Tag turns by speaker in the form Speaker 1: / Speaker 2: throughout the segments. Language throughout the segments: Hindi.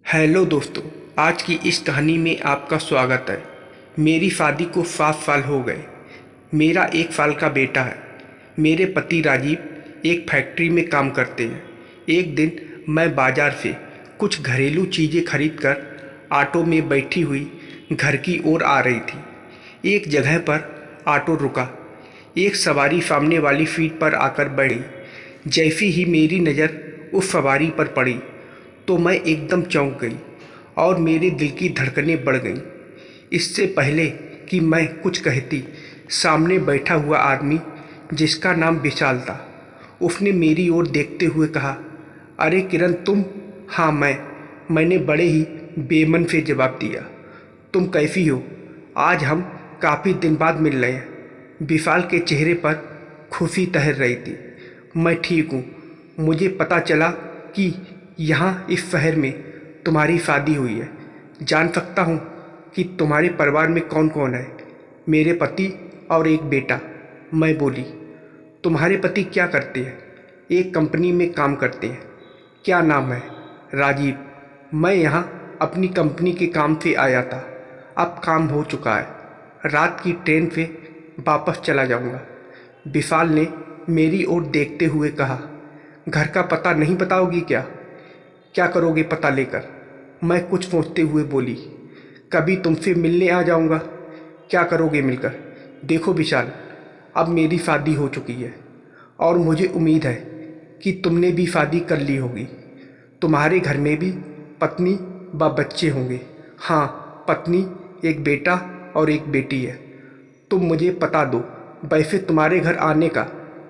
Speaker 1: हेलो दोस्तों, आज की इस कहानी में आपका स्वागत है। मेरी शादी को 7 साल हो गए। मेरा 1 साल का बेटा है। मेरे पति राजीव एक फैक्ट्री में काम करते हैं। एक दिन मैं बाज़ार से कुछ घरेलू चीज़ें खरीदकर ऑटो में बैठी हुई घर की ओर आ रही थी। एक जगह पर ऑटो रुका। एक सवारी सामने वाली सीट पर आकर बैठी। जैसी ही मेरी नज़र उस सवारी पर पड़ी तो मैं एकदम चौंक गई और मेरे दिल की धड़कनें बढ़ गईं। इससे पहले कि मैं कुछ कहती, सामने बैठा हुआ आदमी, जिसका नाम विशाल था, उसने मेरी ओर देखते हुए कहा, अरे किरण, तुम? हाँ मैंने बड़े ही बेमन से जवाब दिया। तुम कैसी हो? आज हम काफ़ी दिन बाद मिल रहे हैं। विशाल के चेहरे पर खुशी तैर रही थी। मैं ठीक हूँ। मुझे पता चला कि यहाँ इस शहर में तुम्हारी शादी हुई है। जान सकता हूँ कि तुम्हारे परिवार में कौन कौन है? मेरे पति और एक बेटा, मैं बोली। तुम्हारे पति क्या करते हैं? एक कंपनी में काम करते हैं। क्या नाम है? राजीव। मैं यहाँ अपनी कंपनी के काम से आया था। अब काम हो चुका है। रात की ट्रेन से वापस चला जाऊँगा। विशाल ने मेरी ओर देखते हुए कहा, घर का पता नहीं बताओगी क्या? क्या करोगे पता लेकर? मैं कुछ सोचते हुए बोली, कभी तुमसे मिलने आ जाऊंगा। क्या करोगे मिलकर? देखो विशाल, अब मेरी शादी हो चुकी है और मुझे उम्मीद है कि तुमने भी शादी कर ली होगी। तुम्हारे घर में भी पत्नी व बच्चे होंगे। हाँ, पत्नी, एक बेटा और एक बेटी है। तुम मुझे बता दो। वैसे तुम्हारे घर आने का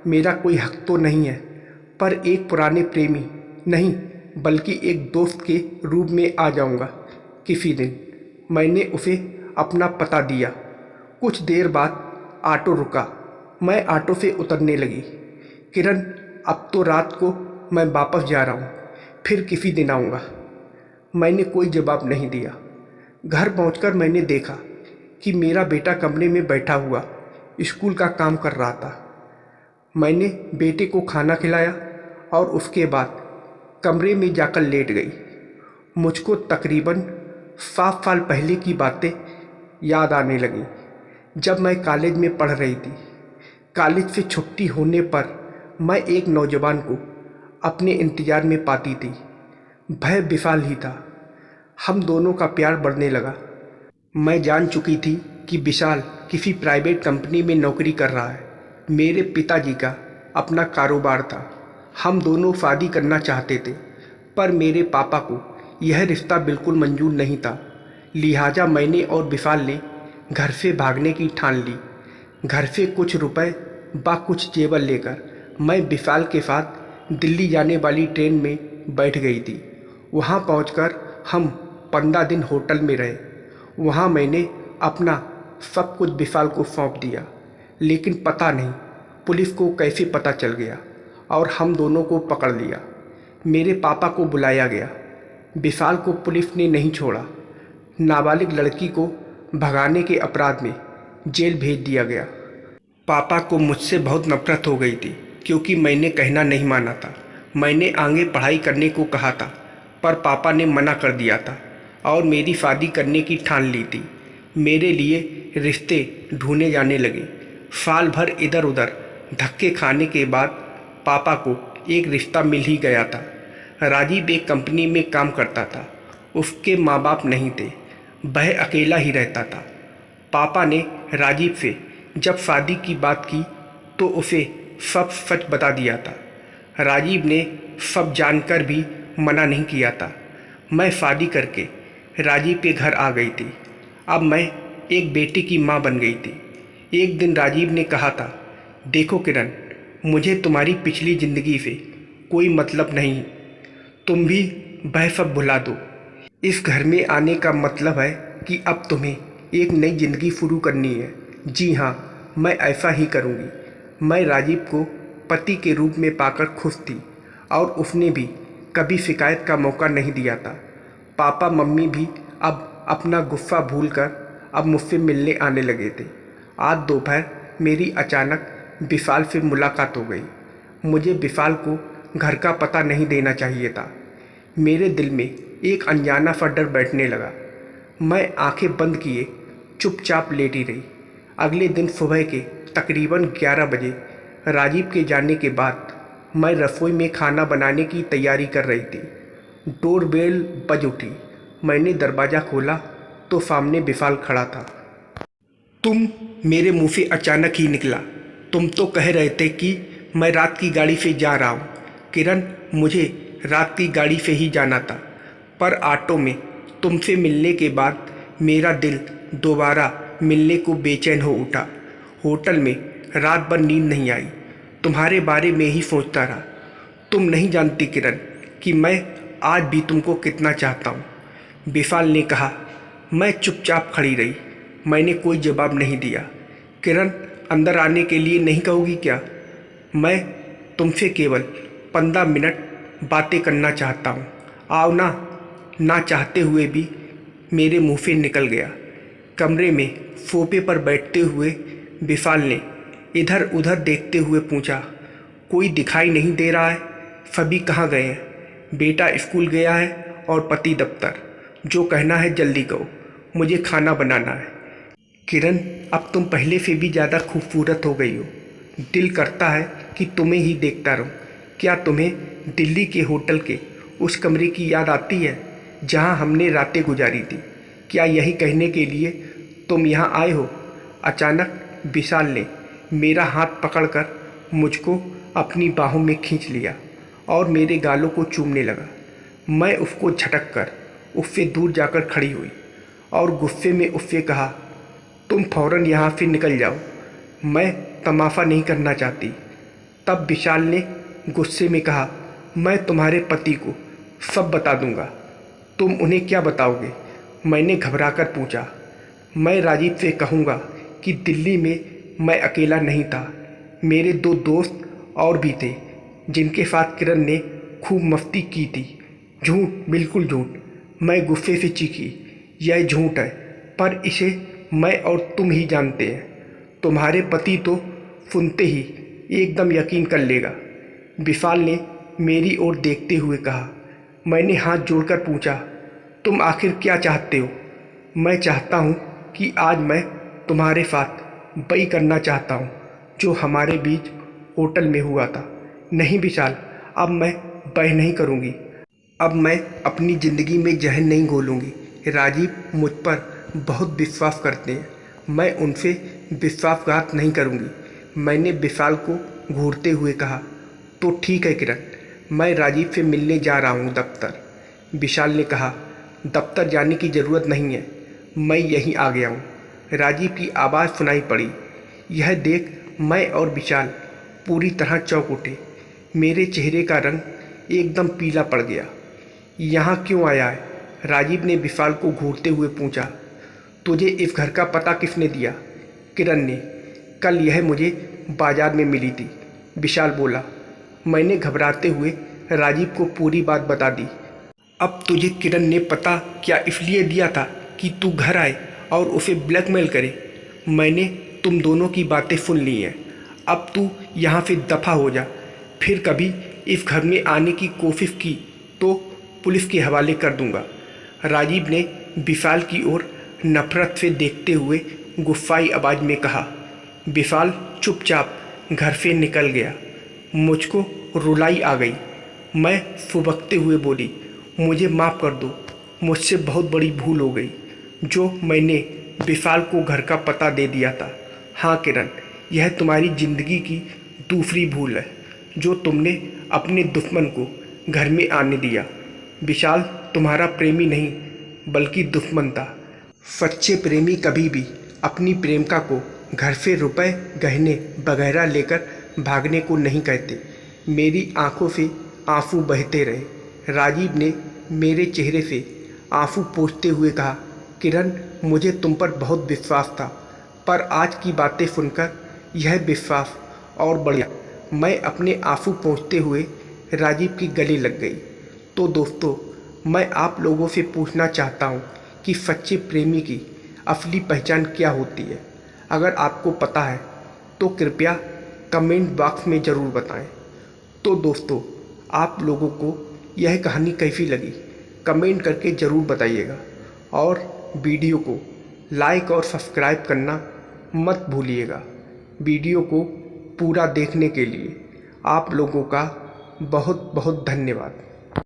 Speaker 1: मेरा कोई हक तो नहीं है, पर एक पुराने प्रेमी नहीं बल्कि एक दोस्त के रूप में आ जाऊंगा किसी दिन। मैंने उसे अपना पता दिया। कुछ देर बाद ऑटो रुका। मैं ऑटो से उतरने लगी। किरण, अब तो रात को मैं वापस जा रहा हूँ, फिर किसी दिन आऊँगा। मैंने कोई जवाब नहीं दिया। घर पहुँचकर मैंने देखा कि मेरा बेटा कमरे में बैठा हुआ स्कूल का काम कर रहा था। मैंने बेटे को खाना खिलाया और उसके बाद कमरे में जाकर लेट गई। मुझको तकरीबन 7 साल पहले की बातें याद आने लगीं, जब मैं कॉलेज में पढ़ रही थी। कॉलेज से छुट्टी होने पर मैं एक नौजवान को अपने इंतज़ार में पाती थी। वह विशाल ही था। हम दोनों का प्यार बढ़ने लगा। मैं जान चुकी थी कि विशाल किसी प्राइवेट कंपनी में नौकरी कर रहा है। मेरे पिताजी का अपना कारोबार था। हम दोनों शादी करना चाहते थे, पर मेरे पापा को यह रिश्ता बिल्कुल मंजूर नहीं था। लिहाजा मैंने और विशाल ने घर से भागने की ठान ली। घर से कुछ रुपए व कुछ जेवर लेकर मैं विशाल के साथ दिल्ली जाने वाली ट्रेन में बैठ गई थी। वहाँ पहुँचकर हम 15 दिन होटल में रहे। वहाँ मैंने अपना सब कुछ विशाल को सौंप दिया, लेकिन पता नहीं पुलिस को कैसे पता चल गया और हम दोनों को पकड़ लिया। मेरे पापा को बुलाया गया। विशाल को पुलिस ने नहीं छोड़ा। नाबालिग लड़की को भगाने के अपराध में जेल भेज दिया गया। पापा को मुझसे बहुत नफरत हो गई थी, क्योंकि मैंने कहना नहीं माना था। मैंने आगे पढ़ाई करने को कहा था, पर पापा ने मना कर दिया था और मेरी शादी करने की ठान ली थी। मेरे लिए रिश्ते ढूंढे जाने लगे। साल भर इधर उधर धक्के खाने के बाद पापा को एक रिश्ता मिल ही गया था। राजीव एक कंपनी में काम करता था। उसके माँ बाप नहीं थे। वह अकेला ही रहता था। पापा ने राजीव से जब शादी की बात की तो उसे सब सच बता दिया था। राजीव ने सब जानकर भी मना नहीं किया था। मैं शादी करके राजीव के घर आ गई थी। अब मैं एक बेटे की माँ बन गई थी। एक दिन राजीव ने कहा था, देखो किरण, मुझे तुम्हारी पिछली ज़िंदगी से कोई मतलब नहीं। तुम भी वह सब भुला दो। इस घर में आने का मतलब है कि अब तुम्हें एक नई ज़िंदगी शुरू करनी है। जी हाँ, मैं ऐसा ही करूँगी। मैं राजीव को पति के रूप में पाकर खुश थी और उसने भी कभी शिकायत का मौका नहीं दिया था। पापा मम्मी भी अब अपना गुस्सा भूलकर अब मुझसे मिलने आने लगे थे। आज दोपहर मेरी अचानक विशाल से मुलाकात हो गई। मुझे विशाल को घर का पता नहीं देना चाहिए था। मेरे दिल में एक अनजाना सा डर बैठने लगा। मैं आंखें बंद किए चुपचाप लेटी रही। अगले दिन सुबह के तकरीबन 11 बजे राजीव के जाने के बाद मैं रसोई में खाना बनाने की तैयारी कर रही थी। डोरबेल बज उठी। मैंने दरवाज़ा खोला तो सामने विशाल खड़ा था। तुम मेरे मुंह से अचानक ही निकला। तुम तो कह रहे थे कि मैं रात की गाड़ी से जा रहा हूँ। किरण, मुझे रात की गाड़ी से ही जाना था, पर ऑटो में तुमसे मिलने के बाद मेरा दिल दोबारा मिलने को बेचैन हो उठा। होटल में रात भर नींद नहीं आई। तुम्हारे बारे में ही सोचता रहा। तुम नहीं जानती किरण कि मैं आज भी तुमको कितना चाहता हूँ। विशाल ने कहा। मैं चुपचाप खड़ी रही। मैंने कोई जवाब नहीं दिया। किरण, अंदर आने के लिए नहीं कहोगी क्या? मैं तुमसे केवल 15 मिनट बातें करना चाहता हूँ। आओ ना। ना चाहते हुए भी मेरे मुंह से निकल गया। कमरे में सोफे पर बैठते हुए विशाल ने इधर उधर देखते हुए पूछा, कोई दिखाई नहीं दे रहा है? सभी कहाँ गए हैं? बेटा स्कूल गया है और पति दफ्तर। जो कहना है जल्दी कहो, मुझे खाना बनाना है। किरण, अब तुम पहले से भी ज़्यादा खूबसूरत हो गई हो। दिल करता है कि तुम्हें ही देखता रहूं। क्या तुम्हें दिल्ली के होटल के उस कमरे की याद आती है जहां हमने रातें गुजारी थी? क्या यही कहने के लिए तुम यहां आए हो? अचानक विशाल ने मेरा हाथ पकड़कर मुझको अपनी बाहों में खींच लिया और मेरे गालों को चूमने लगा। मैं उसको झटक कर उससे दूर जाकर खड़ी हुई और गुस्से में उससे कहा, तुम फौरन यहाँ से निकल जाओ। मैं तमाशा नहीं करना चाहती। तब विशाल ने गुस्से में कहा, मैं तुम्हारे पति को सब बता दूंगा। तुम उन्हें क्या बताओगे? मैंने घबराकर पूछा। मैं राजीव से कहूँगा कि दिल्ली में मैं अकेला नहीं था। मेरे 2 दोस्त और भी थे जिनके साथ किरण ने खूब मस्ती की थी। झूठ, बिल्कुल झूठ। मैं गुस्से से चीखी, यह झूठ है, पर इसे मैं और तुम ही जानते हैं। तुम्हारे पति तो सुनते ही एकदम यकीन कर लेगा। विशाल ने मेरी ओर देखते हुए कहा। मैंने हाथ जोड़कर पूछा, तुम आखिर क्या चाहते हो? मैं चाहता हूँ कि आज मैं तुम्हारे साथ वही करना चाहता हूँ जो हमारे बीच होटल में हुआ था। नहीं विशाल, अब मैं वह नहीं करूँगी। अब मैं अपनी ज़िंदगी में जहर नहीं घोलूँगी। राजीव मुझ पर बहुत विश्वास करते हैं। मैं उनसे विश्वासघात नहीं करूँगी। मैंने विशाल को घूरते हुए कहा। तो ठीक है किरण, मैं राजीव से मिलने जा रहा हूँ दफ्तर। विशाल ने कहा, दफ्तर जाने की ज़रूरत नहीं है, मैं यहीं आ गया हूँ। राजीव की आवाज़ सुनाई पड़ी। यह देख मैं और विशाल पूरी तरह चौंक उठे। मेरे चेहरे का रंग एकदम पीला पड़ गया। यहाँ क्यों आया है? राजीव ने विशाल को घूरते हुए पूछा। तुझे इस घर का पता किसने दिया? किरण ने। कल यह मुझे बाजार में मिली थी, विशाल बोला। मैंने घबराते हुए राजीव को पूरी बात बता दी। अब तुझे किरण ने पता क्या इसलिए दिया था कि तू घर आए और उसे ब्लैकमेल करे? मैंने तुम दोनों की बातें सुन ली हैं। अब तू यहाँ से दफ़ा हो जा। फिर कभी इस घर में आने की कोशिश की तो पुलिस के हवाले कर दूंगा। राजीव ने विशाल की ओर नफरत से देखते हुए गुस्साई आवाज़ में कहा। विशाल चुपचाप घर से निकल गया। मुझको रुलाई आ गई। मैं फुबकते हुए बोली, मुझे माफ़ कर दो। मुझसे बहुत बड़ी भूल हो गई जो मैंने विशाल को घर का पता दे दिया था। हाँ किरण, यह तुम्हारी ज़िंदगी की दूसरी भूल है जो तुमने अपने दुश्मन को घर में आने दिया। विशाल तुम्हारा प्रेमी नहीं बल्कि दुश्मन था। सच्चे प्रेमी कभी भी अपनी प्रेमिका को घर से रुपए, गहने वगैरह लेकर भागने को नहीं कहते। मेरी आंखों से आंसू बहते रहे। राजीव ने मेरे चेहरे से आंसू पोंछते हुए कहा, किरण, मुझे तुम पर बहुत विश्वास था, पर आज की बातें सुनकर यह विश्वास और बढ़ गया। मैं अपने आंसू पोंछते हुए राजीव के गले लग गई। तो दोस्तों, मैं आप लोगों से पूछना चाहता हूँ कि सच्चे प्रेमी की असली पहचान क्या होती है? अगर आपको पता है तो कृपया कमेंट बॉक्स में ज़रूर बताएं। तो दोस्तों, आप लोगों को यह कहानी कैसी लगी कमेंट करके ज़रूर बताइएगा और वीडियो को लाइक और सब्सक्राइब करना मत भूलिएगा। वीडियो को पूरा देखने के लिए आप लोगों का बहुत बहुत धन्यवाद।